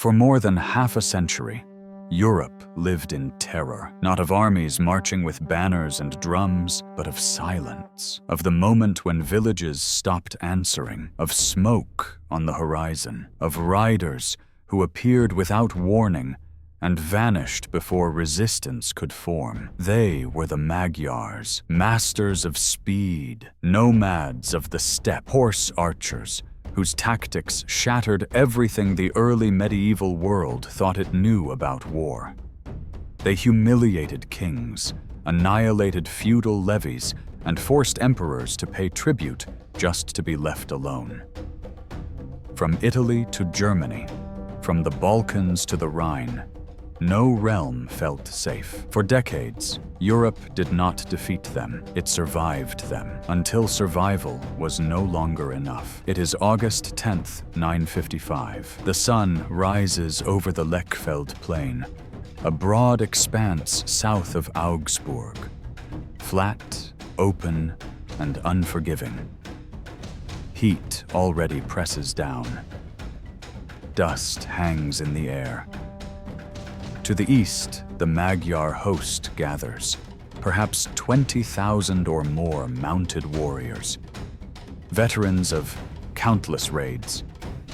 For more than half a century, Europe lived in terror, not of armies marching with banners and drums, but of silence, of the moment when villages stopped answering, of smoke on the horizon, of riders who appeared without warning and vanished before resistance could form. They were the Magyars, masters of speed, nomads of the steppe, horse archers, whose tactics shattered everything the early medieval world thought it knew about war. They humiliated kings, annihilated feudal levies, and forced emperors to pay tribute just to be left alone. From Italy to Germany, from the Balkans to the Rhine, no realm felt safe. For decades, Europe did not defeat them, it survived them, until survival was no longer enough. It is August 10th, 955. The sun rises over the Lechfeld plain, a broad expanse south of Augsburg, flat, open, and unforgiving. Heat already presses down. Dust hangs in the air. To the east, the Magyar host gathers, perhaps 20,000 or more mounted warriors, veterans of countless raids,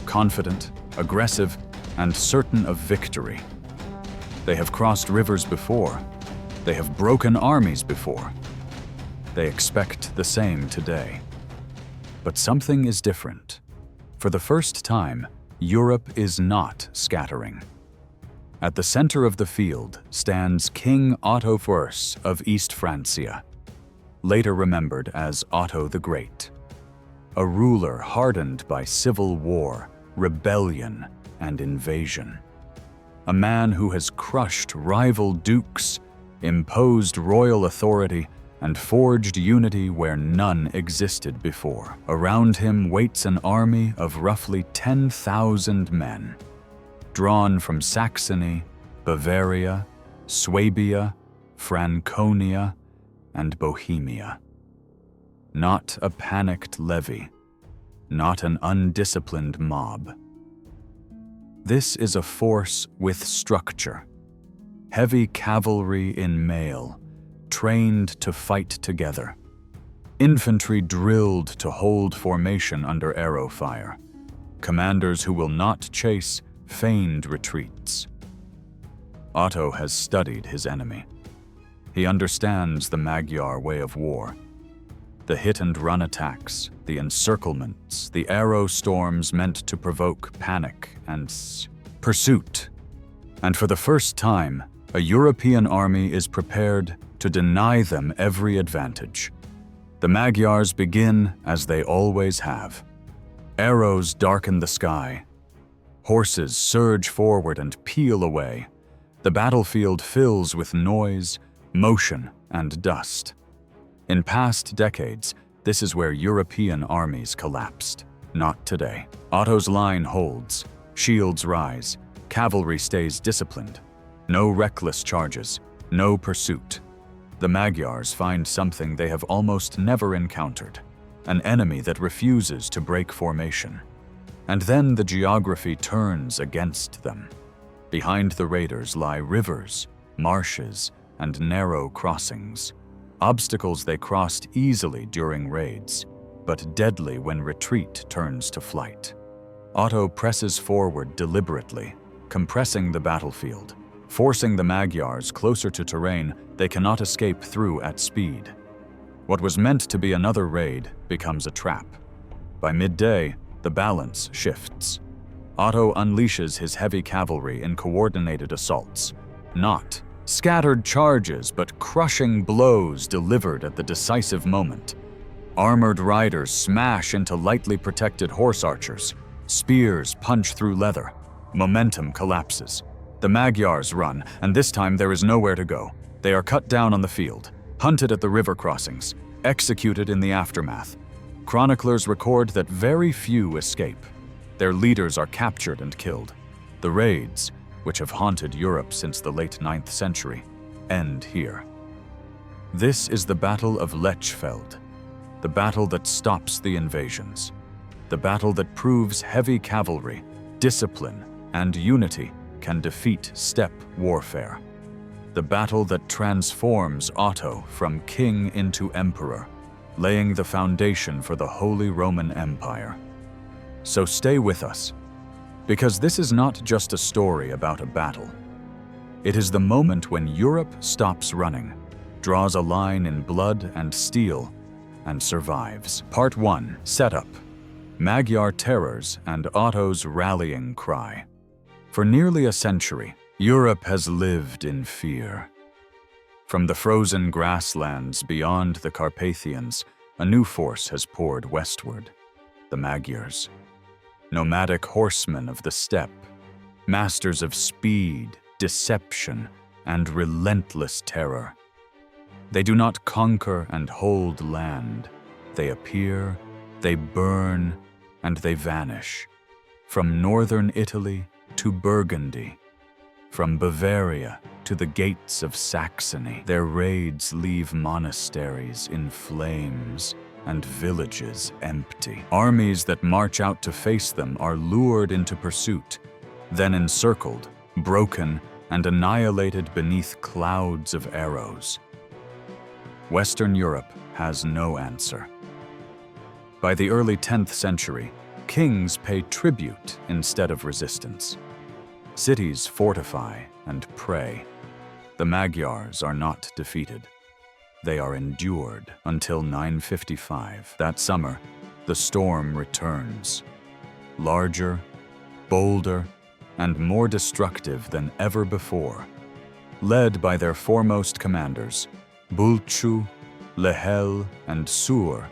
confident, aggressive, and certain of victory. They have crossed rivers before. They have broken armies before. They expect the same today. But something is different. For the first time, Europe is not scattering. At the center of the field stands King Otto I of East Francia, later remembered as Otto the Great, a ruler hardened by civil war, rebellion, and invasion. A man who has crushed rival dukes, imposed royal authority, and forged unity where none existed before. Around him waits an army of roughly 10,000 men, drawn from Saxony, Bavaria, Swabia, Franconia, and Bohemia. Not a panicked levy, not an undisciplined mob. This is a force with structure, heavy cavalry in mail, trained to fight together, infantry drilled to hold formation under arrow fire, commanders who will not chase feigned retreats. Otto has studied his enemy. He understands the Magyar way of war. The hit-and-run attacks, the encirclements, the arrow storms meant to provoke panic and pursuit. And for the first time, a European army is prepared to deny them every advantage. The Magyars begin as they always have. Arrows darken the sky. Horses surge forward and peel away. The battlefield fills with noise, motion, and dust. In past decades, this is where European armies collapsed. Not today. Otto's line holds, shields rise, cavalry stays disciplined. No reckless charges, no pursuit. The Magyars find something they have almost never encountered, an enemy that refuses to break formation. And then the geography turns against them. Behind the raiders lie rivers, marshes, and narrow crossings. Obstacles they crossed easily during raids, but deadly when retreat turns to flight. Otto presses forward deliberately, compressing the battlefield, forcing the Magyars closer to terrain they cannot escape through at speed. What was meant to be another raid becomes a trap. By midday, the balance shifts. Otto unleashes his heavy cavalry in coordinated assaults, not scattered charges, but crushing blows delivered at the decisive moment. Armored riders smash into lightly protected horse archers. Spears punch through leather. Momentum collapses. The Magyars run, and this time there is nowhere to go. They are cut down on the field, hunted at the river crossings, executed in the aftermath. Chroniclers record that very few escape. Their leaders are captured and killed. The raids, which have haunted Europe since the late 9th century, end here. This is the Battle of Lechfeld, the battle that stops the invasions, the battle that proves heavy cavalry, discipline, and unity can defeat steppe warfare. The battle that transforms Otto from king into emperor, laying the foundation for the Holy Roman Empire. So stay with us, because this is not just a story about a battle. It is the moment when Europe stops running, draws a line in blood and steel, and survives. Part 1. Setup: Magyar terrors and Otto's rallying cry. For nearly a century, Europe has lived in fear. From the frozen grasslands beyond the Carpathians, a new force has poured westward: the Magyars. Nomadic horsemen of the steppe, masters of speed, deception, and relentless terror. They do not conquer and hold land. They appear, they burn, and they vanish. From northern Italy to Burgundy, from Bavaria to the gates of Saxony, their raids leave monasteries in flames and villages empty. Armies that march out to face them are lured into pursuit, then encircled, broken, and annihilated beneath clouds of arrows. Western Europe has no answer. By the early 10th century, kings pay tribute instead of resistance. Cities fortify and pray. The Magyars are not defeated. They are endured until 955. That summer, the storm returns. Larger, bolder, and more destructive than ever before. Led by their foremost commanders, Bulchu, Lechfeld, and Sur,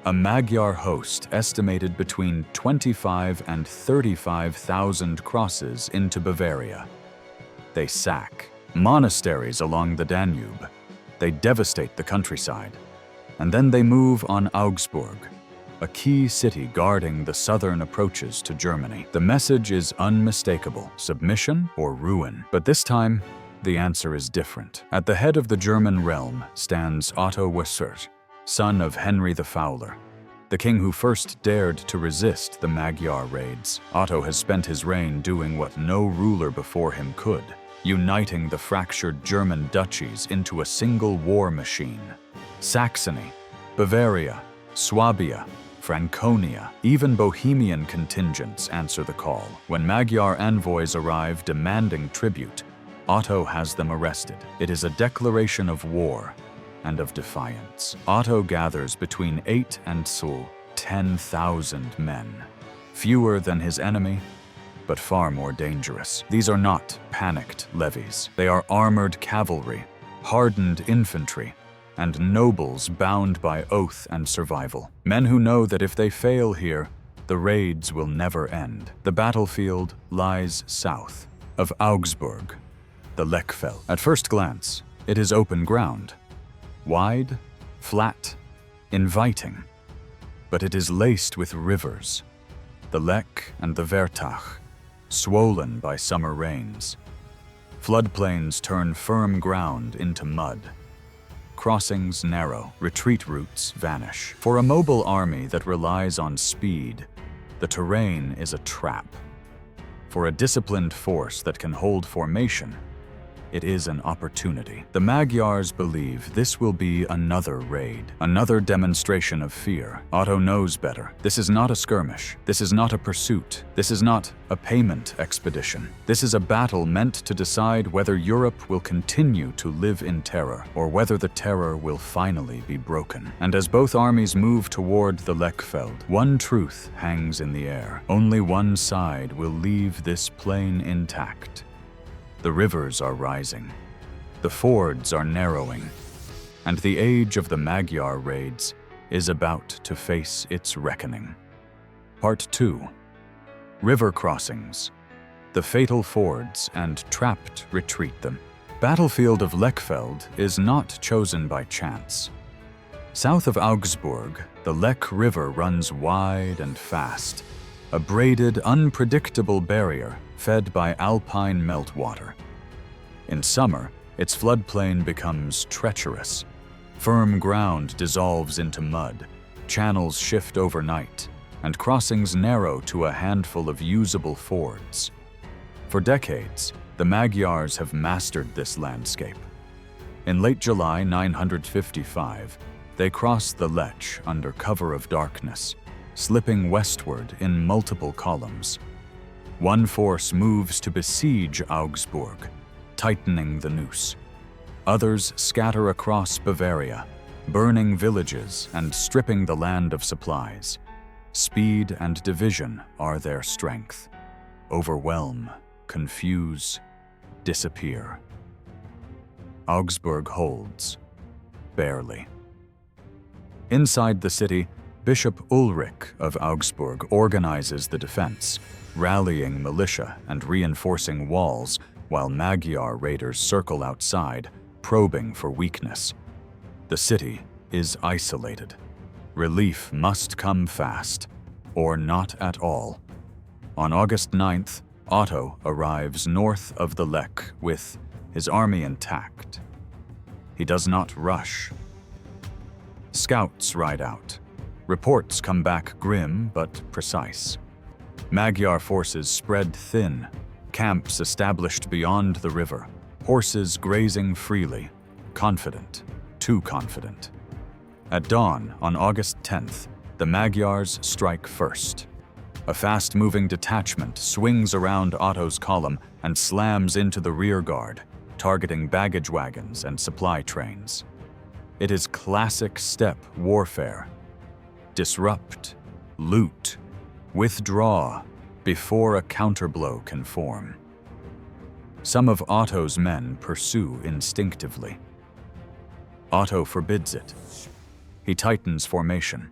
a Magyar host estimated between 25 and 35,000 crosses into Bavaria. They sack monasteries along the Danube. They devastate the countryside. And then they move on Augsburg, a key city guarding the southern approaches to Germany. The message is unmistakable: submission or ruin. But this time, the answer is different. At the head of the German realm stands Otto Wessert, son of Henry the Fowler, the king who first dared to resist the Magyar raids. Otto has spent his reign doing what no ruler before him could: uniting the fractured German duchies into a single war machine. Saxony, Bavaria, Swabia, Franconia, even Bohemian contingents answer the call. When Magyar envoys arrive demanding tribute, Otto has them arrested. It is a declaration of war and of defiance. Otto gathers between 8 and 10,000 men, fewer than his enemy, but far more dangerous. These are not panicked levies. They are armored cavalry, hardened infantry, and nobles bound by oath and survival. Men who know that if they fail here, the raids will never end. The battlefield lies south of Augsburg, the Lechfeld. At first glance, it is open ground. Wide, flat, inviting. But it is laced with rivers, the Lech and the Wertach, swollen by summer rains. Floodplains turn firm ground into mud. Crossings narrow, retreat routes vanish. For a mobile army that relies on speed, the terrain is a trap. For a disciplined force that can hold formation, it is an opportunity. The Magyars believe this will be another raid, another demonstration of fear. Otto knows better. This is not a skirmish. This is not a pursuit. This is not a payment expedition. This is a battle meant to decide whether Europe will continue to live in terror, or whether the terror will finally be broken. And as both armies move toward the Lechfeld, one truth hangs in the air. Only one side will leave this plain intact. The rivers are rising, the fords are narrowing, and the age of the Magyar raids is about to face its reckoning. Part 2. River crossings, the fatal fords and trapped retreat them. Battlefield of Lechfeld is not chosen by chance. South of Augsburg, the Lech River runs wide and fast, a braided, unpredictable barrier fed by alpine meltwater. In summer, its floodplain becomes treacherous. Firm ground dissolves into mud, channels shift overnight, and crossings narrow to a handful of usable fords. For decades, the Magyars have mastered this landscape. In late July 955, they crossed the Lech under cover of darkness, slipping westward in multiple columns. One force moves to besiege Augsburg, tightening the noose. Others scatter across Bavaria, burning villages and stripping the land of supplies. Speed and division are their strength. Overwhelm, confuse, disappear. Augsburg holds, barely. Inside the city, Bishop Ulrich of Augsburg organizes the defense, rallying militia and reinforcing walls while Magyar raiders circle outside, probing for weakness. The city is isolated. Relief must come fast, or not at all. On August 9th, Otto arrives north of the Lech with his army intact. He does not rush. Scouts ride out. Reports come back grim but precise. Magyar forces spread thin, camps established beyond the river, horses grazing freely, confident, too confident. At dawn on August 10th, the Magyars strike first. A fast-moving detachment swings around Otto's column and slams into the rear guard, targeting baggage wagons and supply trains. It is classic steppe warfare. Disrupt, loot, withdraw before a counterblow can form. Some of Otto's men pursue instinctively. Otto forbids it. He tightens formation.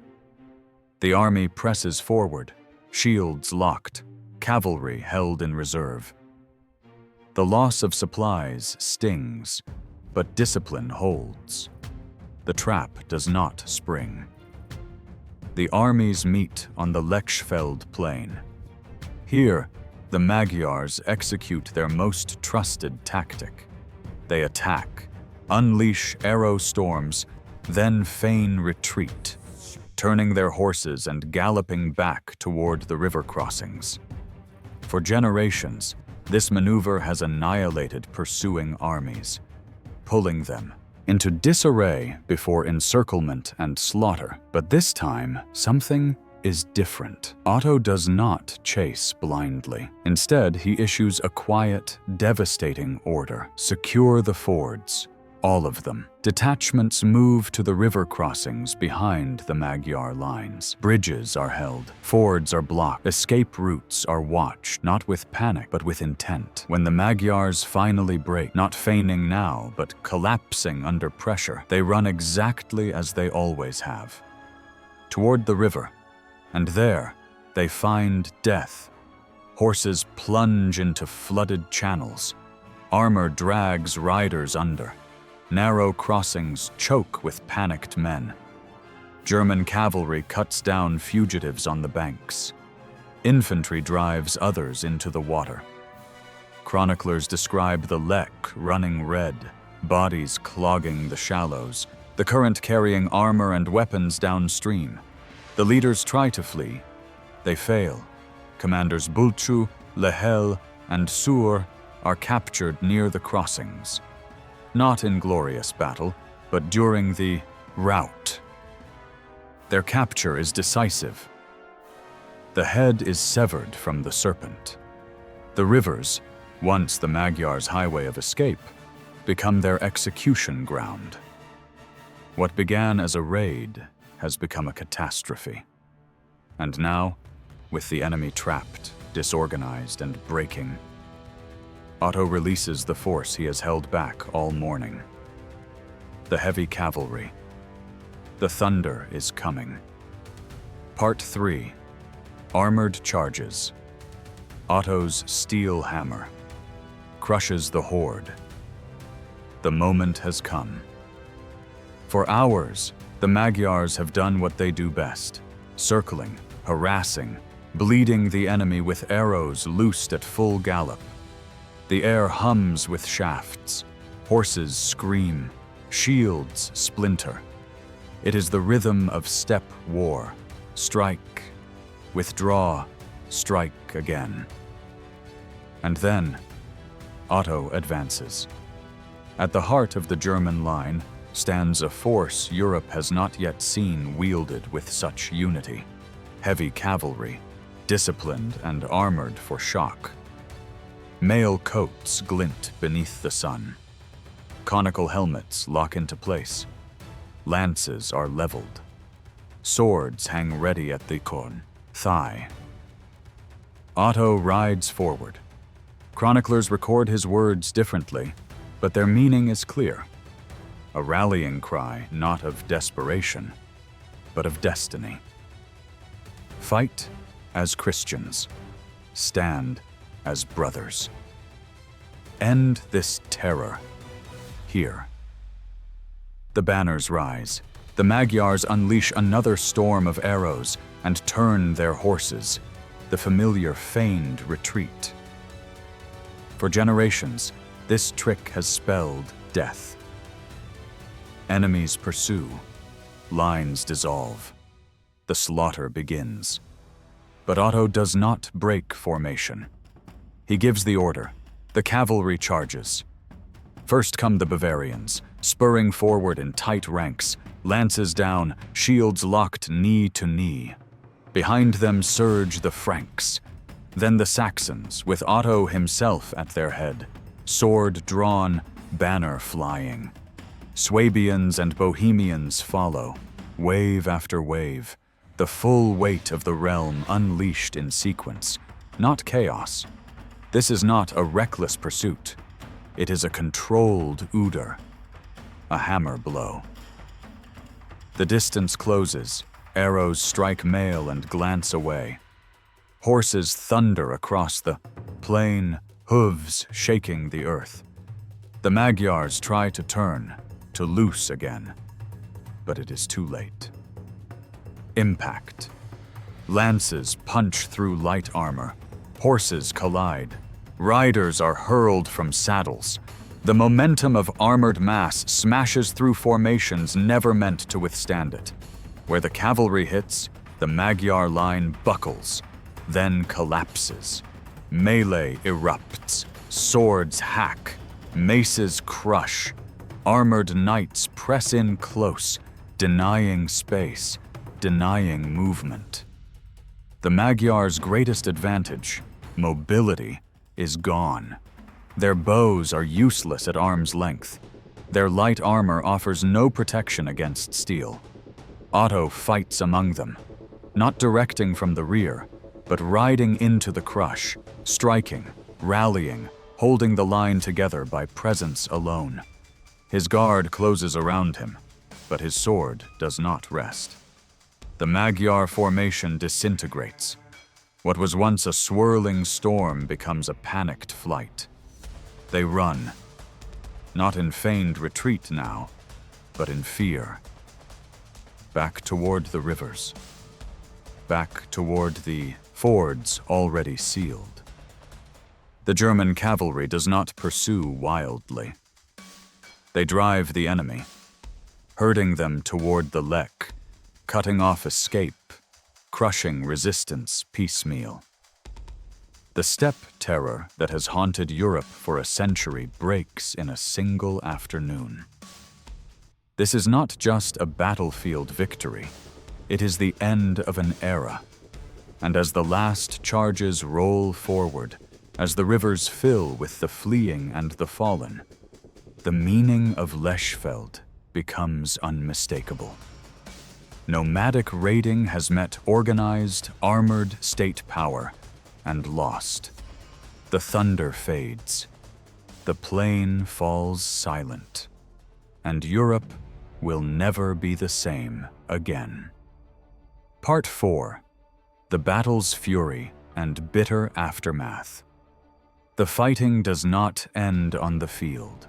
The army presses forward, shields locked, cavalry held in reserve. The loss of supplies stings, but discipline holds. The trap does not spring. The armies meet on the Lechfeld plain. Here, the Magyars execute their most trusted tactic. They attack, unleash arrow storms, then feign retreat, turning their horses and galloping back toward the river crossings. For generations, this maneuver has annihilated pursuing armies, pulling them into disarray before encirclement and slaughter. But this time, something is different. Otto does not chase blindly. Instead, he issues a quiet, devastating order. Secure the fords, all of them. Detachments move to the river crossings behind the Magyar lines. Bridges are held, fords are blocked, escape routes are watched, not with panic, but with intent. When the Magyars finally break, not feigning now, but collapsing under pressure, they run exactly as they always have, toward the river. And there, they find death. Horses plunge into flooded channels. Armor drags riders under. Narrow crossings choke with panicked men. German cavalry cuts down fugitives on the banks. Infantry drives others into the water. Chroniclers describe the Lech running red, bodies clogging the shallows, the current carrying armor and weapons downstream. The leaders try to flee. They fail. Commanders Bulchu, Lechfeld, and Sur are captured near the crossings. Not in glorious battle, but during the rout. Their capture is decisive. The head is severed from the serpent. The rivers, once the Magyars' highway of escape, become their execution ground. What began as a raid has become a catastrophe. And now, with the enemy trapped, disorganized, and breaking, Otto releases the force he has held back all morning. The heavy cavalry. The thunder is coming. Part 3. Armored charges. Otto's steel hammer crushes the horde. The moment has come. For hours, the Magyars have done what they do best, circling, harassing, bleeding the enemy with arrows loosed at full gallop. The air hums with shafts. Horses scream. Shields splinter. It is the rhythm of steppe war. Strike, withdraw, strike again. And then, Otto advances. At the heart of the German line stands a force Europe has not yet seen wielded with such unity. Heavy cavalry, disciplined and armored for shock. Mail coats glint beneath the sun. Conical helmets lock into place. Lances are leveled. Swords hang ready at the thigh. Otto rides forward. Chroniclers record his words differently, but their meaning is clear. A rallying cry not of desperation, but of destiny. Fight as Christians. Stand as brothers. End this terror. Here. The banners rise. The Magyars unleash another storm of arrows and turn their horses. The familiar feigned retreat. For generations, this trick has spelled death. Enemies pursue. Lines dissolve. The slaughter begins. But Otto does not break formation. He gives the order. The cavalry charges. First come the Bavarians, spurring forward in tight ranks, lances down, shields locked knee to knee. Behind them surge the Franks. Then the Saxons, with Otto himself at their head, sword drawn, banner flying. Swabians and Bohemians follow, wave after wave, the full weight of the realm unleashed in sequence, not chaos. This is not a reckless pursuit. It is a controlled Uder, a hammer blow. The distance closes, arrows strike mail and glance away. Horses thunder across the plain, hooves shaking the earth. The Magyars try to turn, to loose again, but it is too late. Impact. Lances punch through light armor. Horses collide. Riders are hurled from saddles. The momentum of armored mass smashes through formations never meant to withstand it. Where the cavalry hits, the Magyar line buckles, then collapses. Melee erupts. Swords hack. Maces crush. Armored knights press in close, denying space, denying movement. The Magyars' greatest advantage, mobility, is gone. Their bows are useless at arm's length. Their light armor offers no protection against steel. Otto fights among them, not directing from the rear, but riding into the crush, striking, rallying, holding the line together by presence alone. His guard closes around him, but his sword does not rest. The Magyar formation disintegrates. What was once a swirling storm becomes a panicked flight. They run, not in feigned retreat now, but in fear. Back toward the rivers. Back toward the fords already sealed. The German cavalry does not pursue wildly. They drive the enemy, herding them toward the Lech, cutting off escape, crushing resistance piecemeal. The steppe terror that has haunted Europe for a century breaks in a single afternoon. This is not just a battlefield victory, it is the end of an era. And as the last charges roll forward, as the rivers fill with the fleeing and the fallen, the meaning of Lechfeld becomes unmistakable. Nomadic raiding has met organized, armored state power and lost. The thunder fades. The plain falls silent. And Europe will never be the same again. Part 4. The battle's fury and bitter aftermath. The fighting does not end on the field.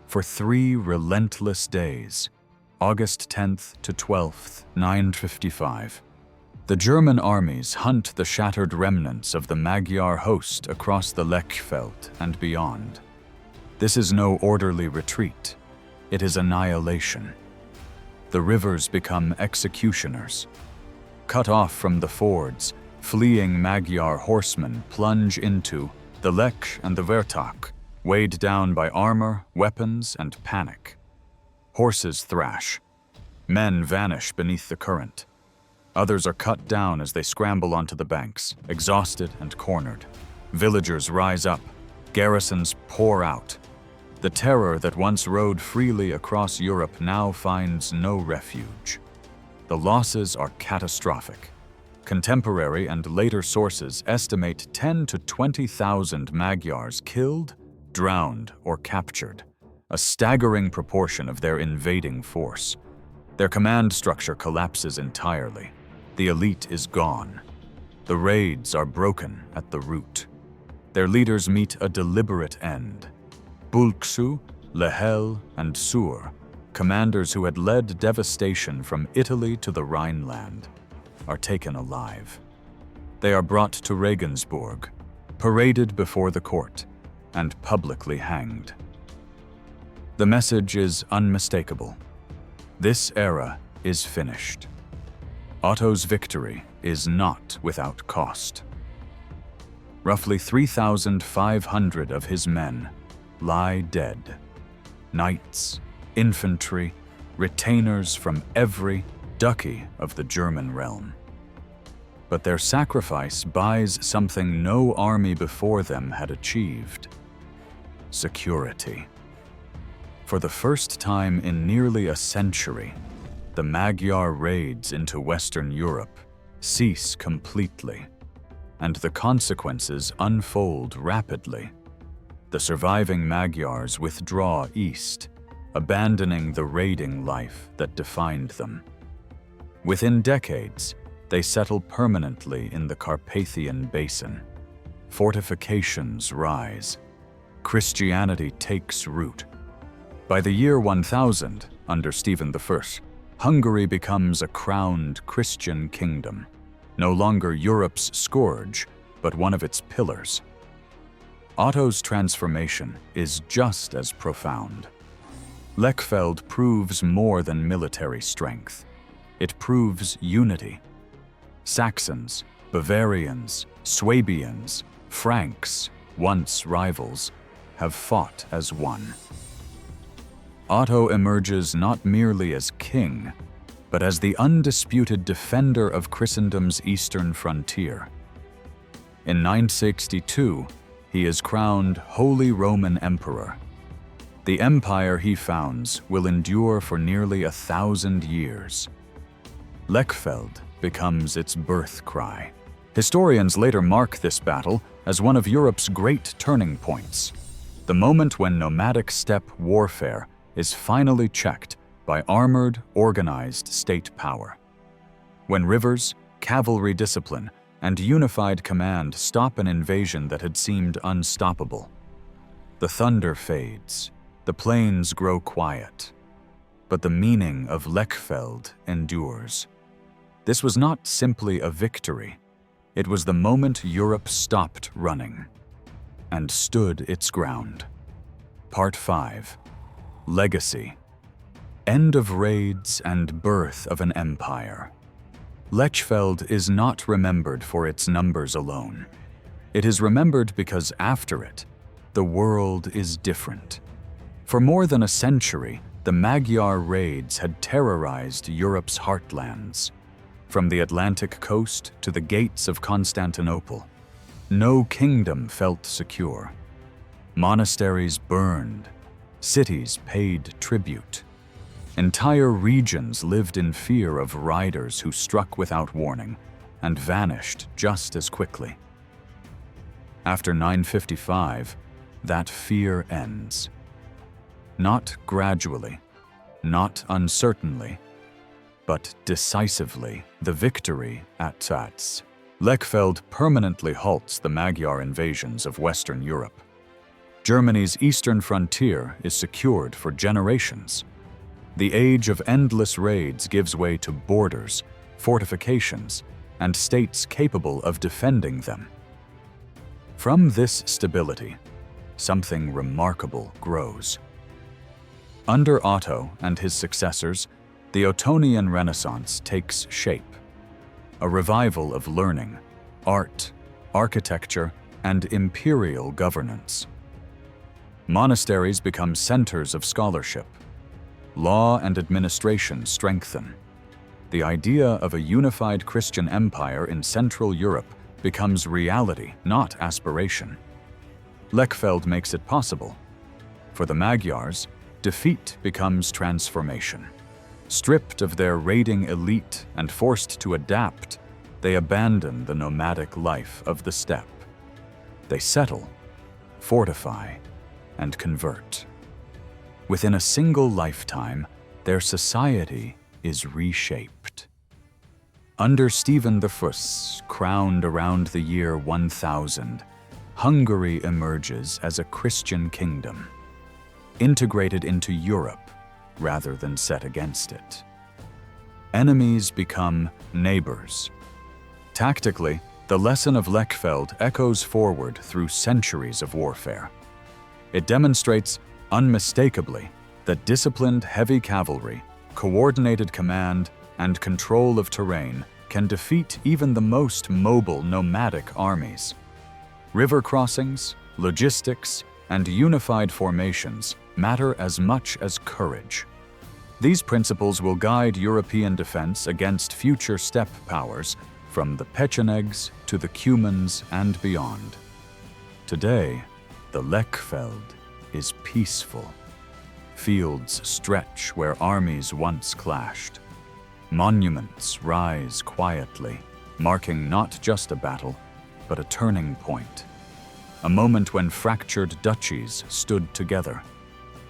For 3 relentless days, August 10th to 12th, 955, the German armies hunt the shattered remnants of the Magyar host across the Lechfeld and beyond. This is no orderly retreat. It is annihilation. The rivers become executioners. Cut off from the fords, fleeing Magyar horsemen plunge into The Lech and the Wertach, weighed down by armor, weapons, and panic. Horses thrash. Men vanish beneath the current. Others are cut down as they scramble onto the banks, exhausted and cornered. Villagers rise up. Garrisons pour out. The terror that once rode freely across Europe now finds no refuge. The losses are catastrophic. Contemporary and later sources estimate 10 to 20,000 Magyars killed, drowned, or captured, a staggering proportion of their invading force. Their command structure collapses entirely. The elite is gone. The raids are broken at the root. Their leaders meet a deliberate end. Bulksu, Lechfeld, and Sur, commanders who had led devastation from Italy to the Rhineland, are taken alive. They are brought to Regensburg, paraded before the court, and publicly hanged. The message is unmistakable. This era is finished. Otto's victory is not without cost. Roughly 3,500 of his men lie dead. Knights, infantry, retainers from every duchy of the German realm. But their sacrifice buys something no army before them had achieved: security. For the first time in nearly a century, the Magyar raids into Western Europe cease completely, and the consequences unfold rapidly. The surviving Magyars withdraw east, abandoning the raiding life that defined them. Within decades, they settle permanently in the Carpathian Basin. Fortifications rise. Christianity takes root. By the year 1000, under Stephen I, Hungary becomes a crowned Christian kingdom, no longer Europe's scourge, but one of its pillars. Otto's transformation is just as profound. Lechfeld proves more than military strength. It proves unity. Saxons, Bavarians, Swabians, Franks, once rivals, have fought as one. Otto emerges not merely as king, but as the undisputed defender of Christendom's eastern frontier. In 962, he is crowned Holy Roman Emperor. The empire he founds will endure for nearly 1,000 years. Lechfeld becomes its birth cry. Historians later mark this battle as one of Europe's great turning points, the moment when nomadic steppe warfare is finally checked by armored, organized state power. When rivers, cavalry discipline, and unified command stop an invasion that had seemed unstoppable. The thunder fades, the plains grow quiet, but the meaning of Lechfeld endures. This was not simply a victory. It was the moment Europe stopped running and stood its ground. Part 5. Legacy. End of raids and birth of an empire. Lechfeld is not remembered for its numbers alone. It is remembered because after it, the world is different. For more than a century, the Magyar raids had terrorized Europe's heartlands. From the Atlantic coast to the gates of Constantinople, no kingdom felt secure. Monasteries burned, cities paid tribute. Entire regions lived in fear of riders who struck without warning and vanished just as quickly. After 955, that fear ends. Not gradually, not uncertainly, but decisively. The victory at Tats. Lechfeld permanently halts the Magyar invasions of Western Europe. Germany's eastern frontier is secured for generations. The age of endless raids gives way to borders, fortifications, and states capable of defending them. From this stability, something remarkable grows. Under Otto and his successors, the Ottonian Renaissance takes shape. A revival of learning, art, architecture, and imperial governance. Monasteries become centers of scholarship. Law and administration strengthen. The idea of a unified Christian empire in Central Europe becomes reality, not aspiration. Lechfeld makes it possible. For the Magyars, defeat becomes transformation. Stripped of their raiding elite and forced to adapt, they abandon the nomadic life of the steppe. They settle, fortify, and convert. Within a single lifetime, their society is reshaped. Under Stephen I, crowned around the year 1000, Hungary emerges as a Christian kingdom, integrated into Europe rather than set against it. Enemies become neighbors. Tactically, the lesson of Lechfeld echoes forward through centuries of warfare. It demonstrates unmistakably that disciplined heavy cavalry, coordinated command, and control of terrain can defeat even the most mobile nomadic armies. River crossings, logistics, and unified formations matter as much as courage. These principles will guide European defense against future steppe powers, from the Pechenegs to the Cumans and beyond. Today, the Lechfeld is peaceful. Fields stretch where armies once clashed. Monuments rise quietly, marking not just a battle, but a turning point. A moment when fractured duchies stood together,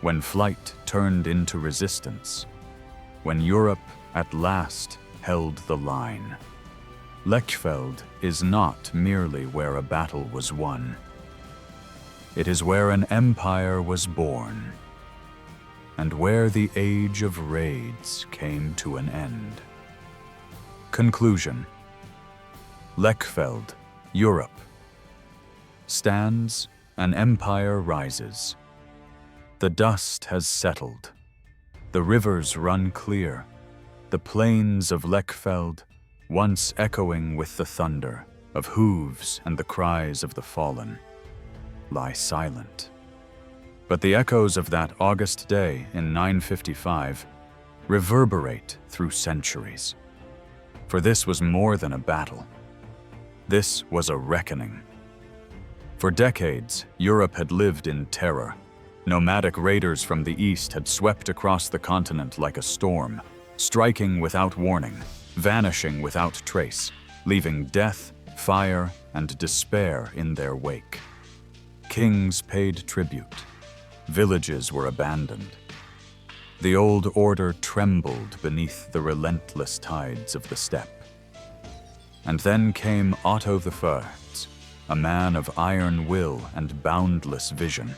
when flight turned into resistance, when Europe at last held the line. Lechfeld is not merely where a battle was won. It is where an empire was born, and where the age of raids came to an end. Conclusion. Lechfeld, Europe. Stands, an empire rises. The dust has settled. The rivers run clear. The plains of Lechfeld, once echoing with the thunder of hooves and the cries of the fallen, lie silent. But the echoes of that August day in 955 reverberate through centuries. For this was more than a battle. This was a reckoning. For decades, Europe had lived in terror. Nomadic raiders from the east had swept across the continent like a storm, striking without warning, vanishing without trace, leaving death, fire, and despair in their wake. Kings paid tribute. Villages were abandoned. The old order trembled beneath the relentless tides of the steppe. And then came Otto I, a man of iron will and boundless vision,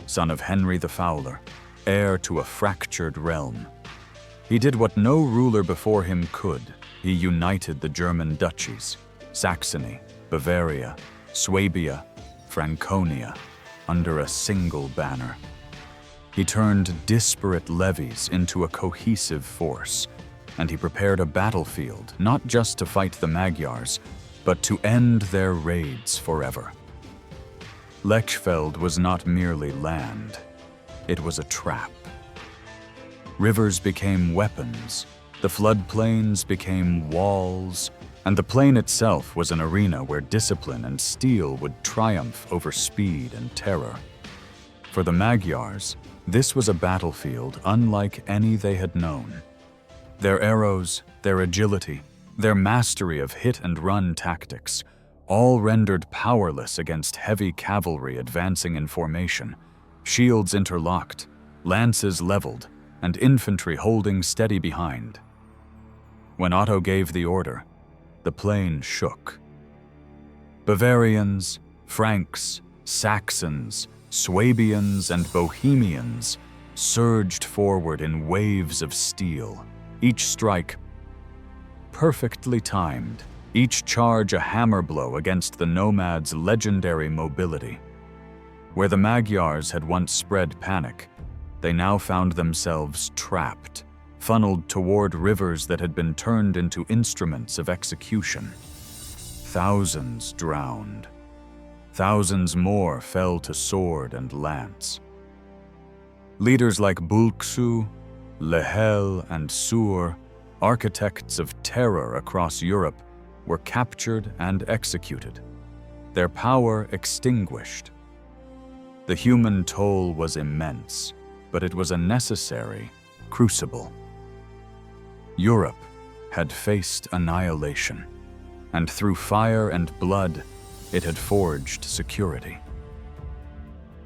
son of Henry the Fowler, heir to a fractured realm. He did what no ruler before him could. He united the German duchies, Saxony, Bavaria, Swabia, Franconia, under a single banner. He turned disparate levies into a cohesive force, and he prepared a battlefield not just to fight the Magyars, but to end their raids forever. Lechfeld was not merely land, it was a trap. Rivers became weapons, the floodplains became walls, and the plain itself was an arena where discipline and steel would triumph over speed and terror. For the Magyars, this was a battlefield unlike any they had known. Their arrows, their agility, their mastery of hit-and-run tactics, all rendered powerless against heavy cavalry advancing in formation, shields interlocked, lances leveled, and infantry holding steady behind. When Otto gave the order, the plain shook. Bavarians, Franks, Saxons, Swabians, and Bohemians surged forward in waves of steel, each strike perfectly timed, each charge a hammer blow against the nomads' legendary mobility. Where the Magyars had once spread panic, they now found themselves trapped, funneled toward rivers that had been turned into instruments of execution. Thousands drowned. Thousands more fell to sword and lance. Leaders like Bulksu, Lechfeld, and Sur, architects of terror across Europe, were captured and executed, their power extinguished. The human toll was immense, but it was a necessary crucible. Europe had faced annihilation, and through fire and blood, it had forged security.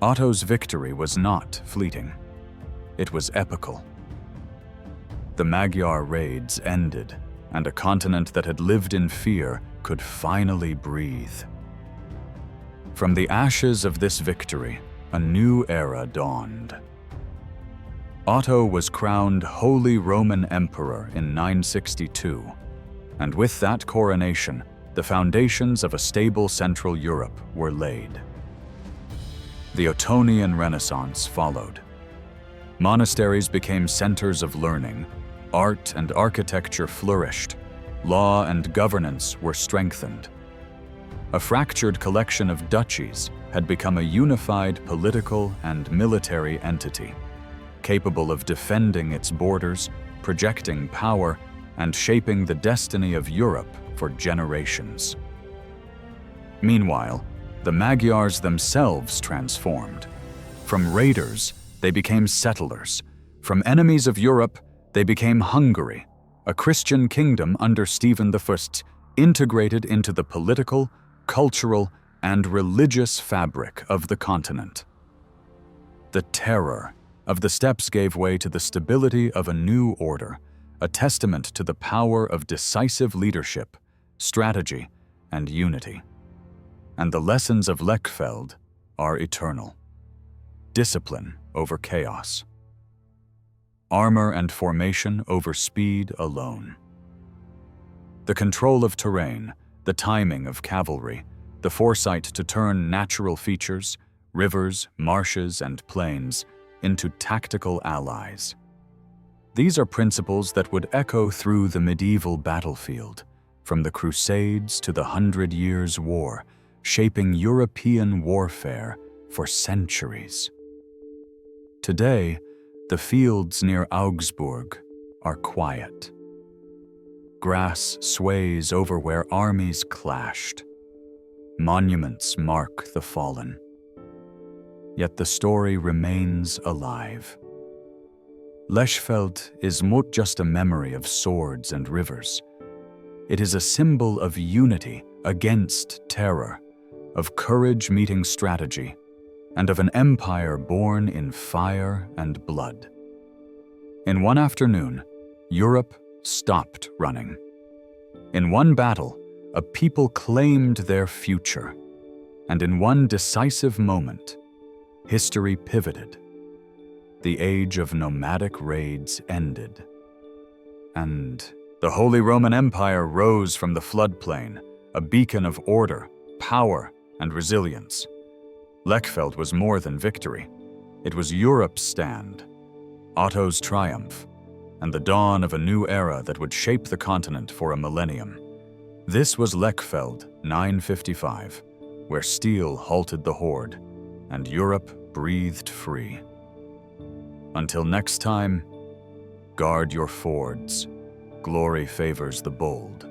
Otto's victory was not fleeting. It was epical. The Magyar raids ended, and a continent that had lived in fear could finally breathe. From the ashes of this victory, a new era dawned. Otto was crowned Holy Roman Emperor in 962, and with that coronation, the foundations of a stable Central Europe were laid. The Ottonian Renaissance followed. Monasteries became centers of learning, art and architecture flourished, law and governance were strengthened. A fractured collection of duchies had become a unified political and military entity, capable of defending its borders, projecting power, and shaping the destiny of Europe for generations. Meanwhile, the Magyars themselves transformed. From raiders, they became settlers. From enemies of Europe, they became Hungary, a Christian kingdom under Stephen I, integrated into the political, cultural, and religious fabric of the continent. The terror of the steppes gave way to the stability of a new order, a testament to the power of decisive leadership, strategy, and unity. And the lessons of Lechfeld are eternal. Discipline over chaos. Armor and formation over speed alone. The control of terrain, the timing of cavalry, the foresight to turn natural features, rivers, marshes, and plains, into tactical allies. These are principles that would echo through the medieval battlefield, from the Crusades to the 100 Years' War, shaping European warfare for centuries. Today, the fields near Augsburg are quiet. Grass sways over where armies clashed. Monuments mark the fallen. Yet the story remains alive. Lechfeld is not just a memory of swords and rivers. It is a symbol of unity against terror, of courage meeting strategy, and of an empire born in fire and blood. In one afternoon, Europe stopped running. In one battle, a people claimed their future, and in one decisive moment, history pivoted. The age of nomadic raids ended, and the Holy Roman Empire rose from the floodplain, a beacon of order, power, and resilience. Lechfeld was more than victory. It was Europe's stand, Otto's triumph, and the dawn of a new era that would shape the continent for a millennium. This was Lechfeld 955, where steel halted the horde, and Europe breathed free. Until next time, guard your fords. Glory favors the bold.